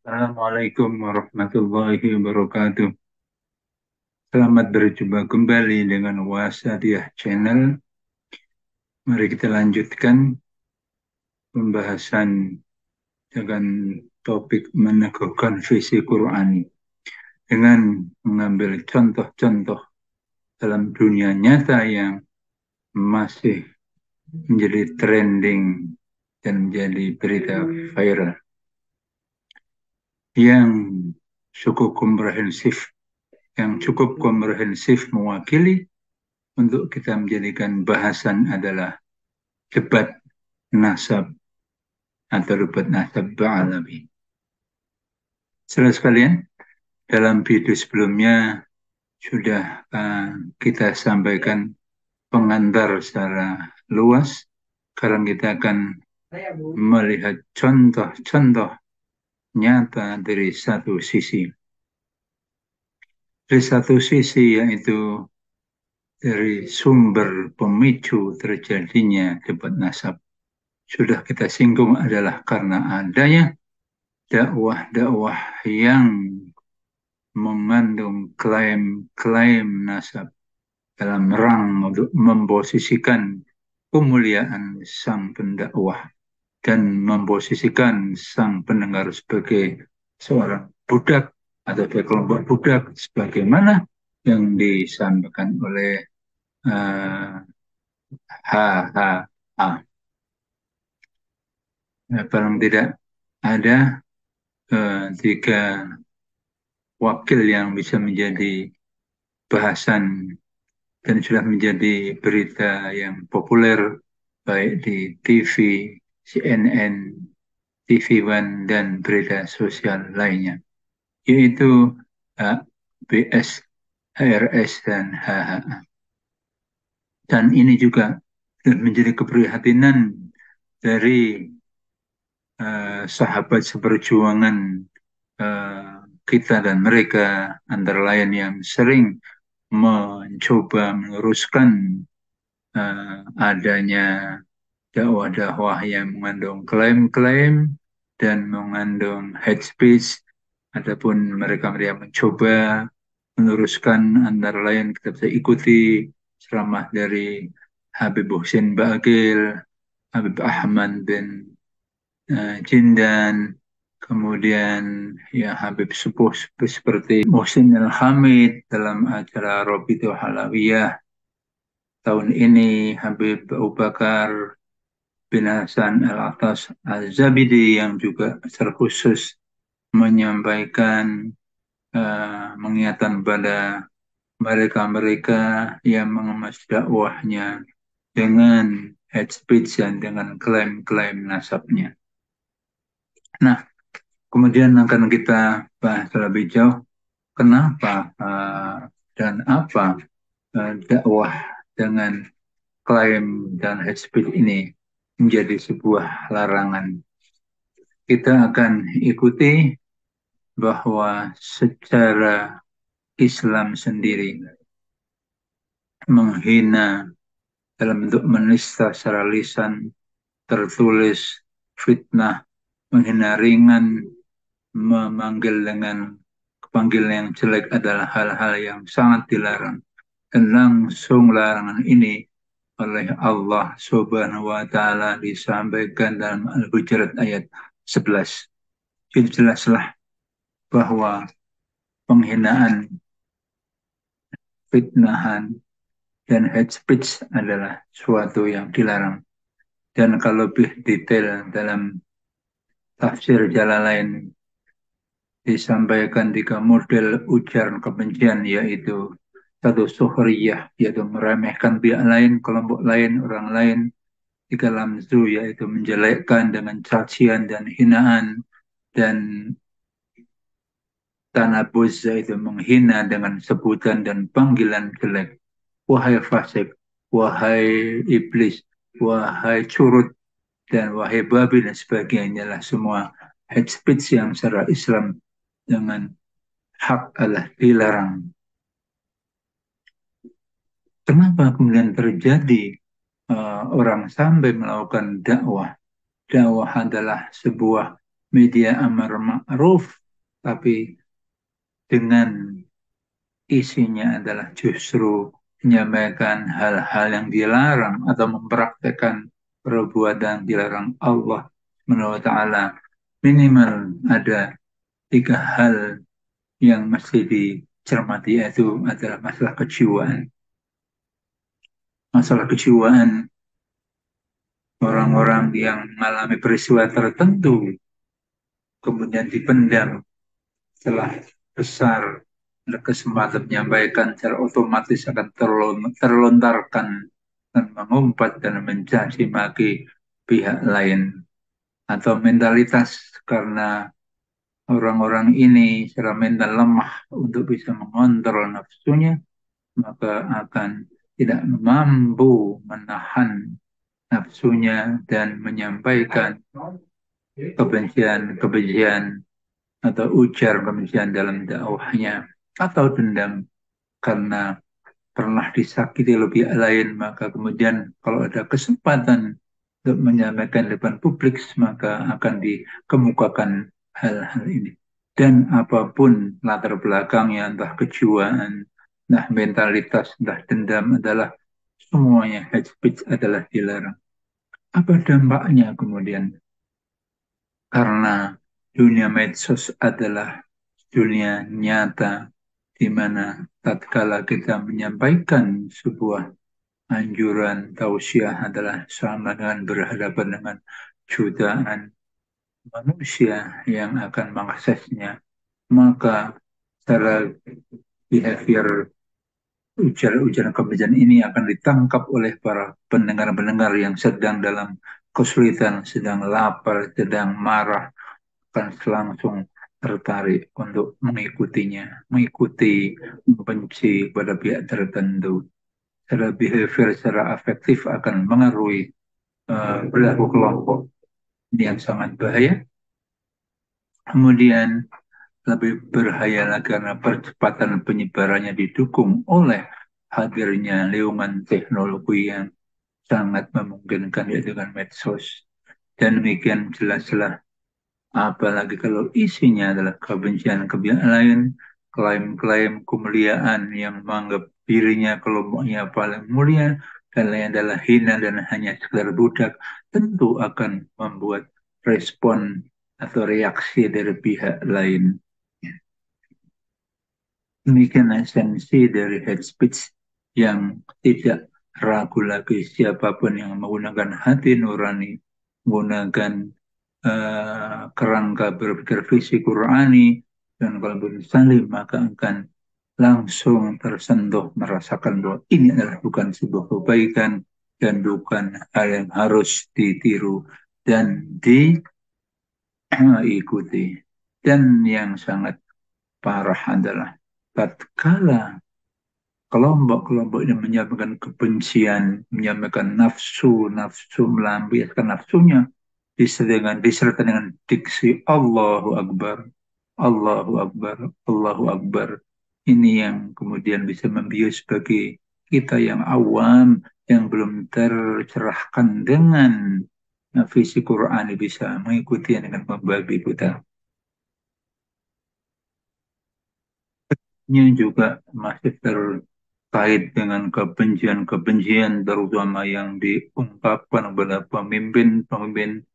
Assalamualaikum warahmatullahi wabarakatuh. Selamat berjumpa kembali dengan Wasadiyah Channel. Mari kita lanjutkan pembahasan dengan topik meneguhkan visi Qur'ani dengan mengambil contoh-contoh dalam dunia nyata yang masih menjadi trending dan menjadi berita viral yang cukup komprehensif mewakili untuk kita menjadikan bahasan adalah debat nasab atau debat nasab ba'alawi. Saudara sekalian, dalam video sebelumnya sudah kita sampaikan pengantar secara luas. Sekarang kita akan melihat contoh-contoh nyata dari satu sisi. Dari satu sisi yaitu dari sumber pemicu terjadinya debat nasab. Sudah kita singgung adalah karena adanya dakwah-dakwah yang mengandung klaim-klaim nasab dalam rang untuk memposisikan kemuliaan sang pendakwah dan memposisikan sang pendengar sebagai seorang budak atau kelompok budak sebagaimana yang disampaikan oleh HHA. Paling tidak ada tiga wakil yang bisa menjadi bahasan dan sudah menjadi berita yang populer baik di TV, CNN, TV One, dan berita sosial lainnya, yaitu BS, HRS, dan HHA. Dan ini juga menjadi keprihatinan dari sahabat seperjuangan kita dan mereka, antara lain yang sering mencoba meluruskan adanya dakwah-dakwah yang mengandung klaim-klaim dan mengandung hate speech, ataupun mereka mencoba meluruskan, antara lain kita bisa ikuti ceramah dari Habib Husin Bagil, Habib Ahmad bin Jindan, kemudian ya Habib sepuh seperti Muhsin Al-Hamid dalam acara Robitul Halawiyah tahun ini, Habib Abu Bakar bin Hasan Al-Atas Al-Zabidi yang juga secara khusus menyampaikan mengingatkan pada mereka-mereka yang mengemas dakwahnya dengan hate speech dan dengan klaim-klaim nasabnya. Nah, kemudian akan kita bahas lebih jauh kenapa dan apa dakwah dengan klaim dan hate speech ini menjadi sebuah larangan. Kita akan ikuti bahwa secara Islam sendiri menghina dalam bentuk menista secara lisan, tertulis, fitnah, menghina ringan, memanggil dengan panggilan yang jelek adalah hal-hal yang sangat dilarang. Dan langsung larangan ini oleh Allah Subhanahu wa Ta'ala disampaikan dalam Al-Hujurat ayat 11. Jadi jelaslah bahwa penghinaan, fitnahan, dan hate speech adalah suatu yang dilarang. Dan kalau lebih detail dalam tafsir Jalalain disampaikan tiga model ujaran kebencian, yaitu satu suhriyah, yaitu meremehkan pihak lain, kelompok lain, orang lain. Tiga lamzu, yaitu menjelekkan dengan cacian dan hinaan. Dan tanabuz, yaitu menghina dengan sebutan dan panggilan jelek. Wahai fasik, wahai iblis, wahai curut, dan wahai babi, dan sebagainya lah semua hate speech yang secara Islam dengan hak Allah dilarang. Kenapa kemudian terjadi orang sampai melakukan dakwah? Dakwah adalah sebuah media amar ma'ruf, tapi dengan isinya adalah justru menyampaikan hal-hal yang dilarang atau mempraktekkan perbuatan dilarang Allah Subhanahu wa taala. Minimal ada tiga hal yang mesti dicermati, yaitu adalah masalah kejiwaan. Masalah kejiwaan orang-orang yang mengalami peristiwa tertentu kemudian dipendam setelah besar ada kesempatan menyampaikan secara otomatis akan terlontarkan dan mengumpat dan mencaci maki pihak lain, atau mentalitas karena orang-orang ini secara mental lemah untuk bisa mengontrol nafsunya, maka akan tidak mampu menahan nafsunya dan menyampaikan kebencian-kebencian atau ujar kebencian dalam dakwahnya, atau dendam karena pernah disakiti oleh pihak lain, maka kemudian kalau ada kesempatan untuk menyampaikan di depan publik, maka akan dikemukakan hal-hal ini. Dan apapun latar belakangnya, entah kejiwaan, entah mentalitas, entah dendam, adalah semuanya hate speech adalah dilarang. Apa dampaknya kemudian? Karena dunia medsos adalah dunia nyata, di mana tatkala kita menyampaikan sebuah anjuran tausiah adalah sama dengan berhadapan dengan jutaan manusia yang akan mengaksesnya, maka secara behavior ujaran-ujaran kebencian ini akan ditangkap oleh para pendengar-pendengar yang sedang dalam kesulitan, sedang lapar, sedang marah, akan langsung tertarik untuk mengikutinya, mengikuti, membenci pada pihak tertentu. Secara behavior, secara afektif akan mengaruhi perilaku kelompok. Ini yang sangat bahaya. Kemudian lebih berbahaya lagi karena percepatan penyebarannya didukung oleh hadirnya lingkungan teknologi yang sangat memungkinkan, yaitu dengan medsos. Dan demikian jelas-jelas, apalagi kalau isinya adalah kebencian kebencian lain, klaim-klaim kemuliaan yang menganggap dirinya kelompoknya paling mulia, dan lain adalah hina dan hanya sekedar budak, tentu akan membuat respon atau reaksi dari pihak lain. Demikian esensi dari hate speech yang tidak ragu lagi siapapun yang menggunakan hati nurani, menggunakan kerangka berpikir visi Qurani dan qalbun salim, maka akan langsung tersentuh merasakan bahwa ini adalah bukan sebuah kebaikan dan bukan hal yang harus ditiru dan diikuti. Dan yang sangat parah adalah tatkala kelompok-kelompok ini menyampaikan kebencian, menyampaikan nafsu melampiaskan nafsunya, disertai dengan diksi Allahu Akbar, Allahu Akbar, Allahu Akbar. Ini yang kemudian bisa membius bagi kita yang awam, yang belum tercerahkan dengan visi Quran, bisa mengikuti dengan membabi buta. Ini juga masih terkait dengan kebencian-kebencian terutama yang diungkapkan kepada pemimpin-pemimpin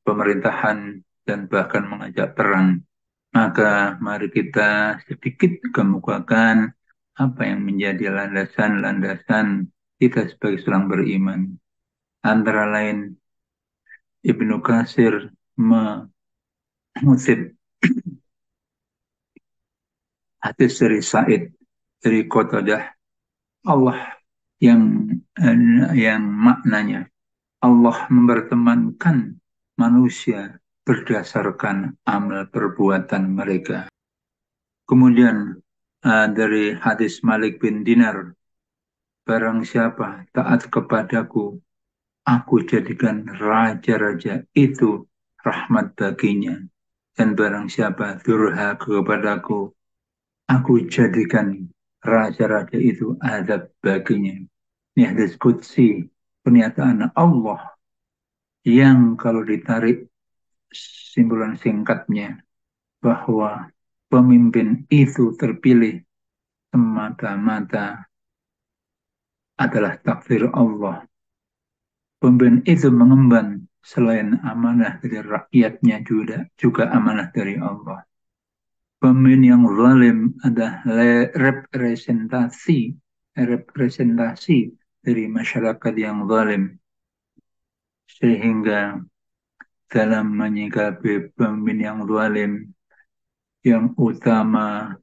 pemerintahan dan bahkan mengajak perang. Maka mari kita sedikit kemukakan apa yang menjadi landasan-landasan kita sebagai seorang beriman. Antara lain, Ibnu Katsir mengutip hadis dari Said dari Qatadah, Allah yang maknanya Allah mempertemankan manusia berdasarkan amal perbuatan mereka. Kemudian dari hadis Malik bin Dinar, barang siapa taat kepadaku, aku jadikan raja-raja itu rahmat baginya. Dan barang siapa durhaka kepadaku, aku jadikan raja-raja itu azab baginya. Ini hadis qudsi, pernyataan Allah yang kalau ditarik simpulan singkatnya bahwa pemimpin itu terpilih semata-mata adalah takdir Allah. Pemimpin itu mengemban selain amanah dari rakyatnya juga amanah dari Allah. Pemimpin yang zalim adalah representasi dari masyarakat yang zalim, sehingga dalam menyikapi pemimpin yang zalim, yang utama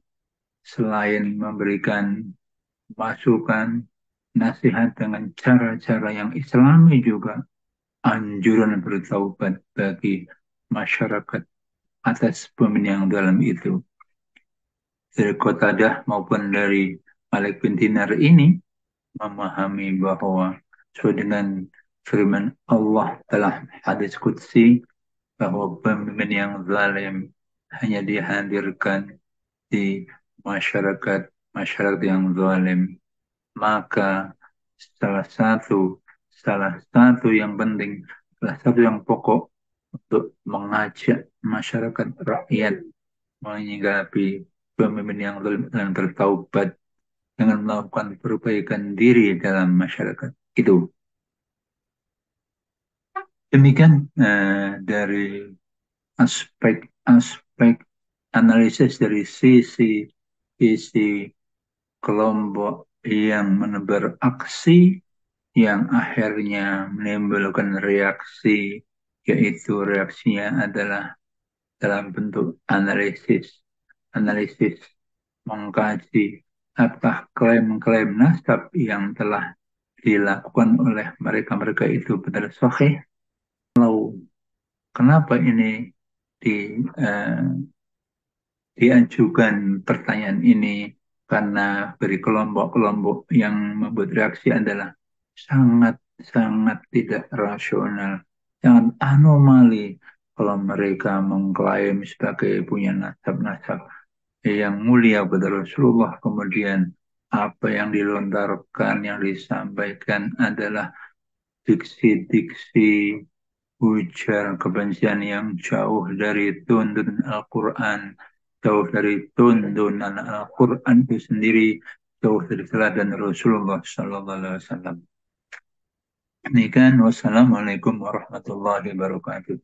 selain memberikan masukan, nasihat dengan cara-cara yang islami juga, anjuran bertaubat bagi masyarakat atas pemimpin yang dalam itu. Dari Qatadah maupun dari Malik bin Dinar ini memahami bahwa sesuai dengan firman Allah dalam hadis Qudsi bahwa pemimpin yang zalim hanya dihadirkan di masyarakat yang zalim. Maka salah satu yang penting, salah satu yang pokok untuk mengajak masyarakat rakyat menyikapi pemimpin yang zalim dan bertaubat dengan melakukan perbaikan diri dalam masyarakat itu. Demikian dari aspek-aspek analisis dari sisi kelompok yang menebar aksi yang akhirnya menimbulkan reaksi, yaitu reaksinya adalah dalam bentuk analisis mengkaji apakah klaim-klaim nasab yang telah dilakukan oleh mereka-mereka itu benar sahih. Lalu kenapa ini di, diajukan pertanyaan ini, karena dari kelompok-kelompok yang membuat reaksi adalah sangat-sangat tidak rasional, sangat anomali kalau mereka mengklaim sebagai punya nasab-nasab yang mulia pada Rasulullah, kemudian apa yang dilontarkan, yang disampaikan adalah diksi-diksi ujar kebencian yang jauh dari tuntunan Al-Quran, jauh dari tuntunan Al-Quran itu sendiri, jauh dari teladan Rasulullah Sallallahu Alaihi Wasallam. Demikian, wassalamualaikum warahmatullahi wabarakatuh.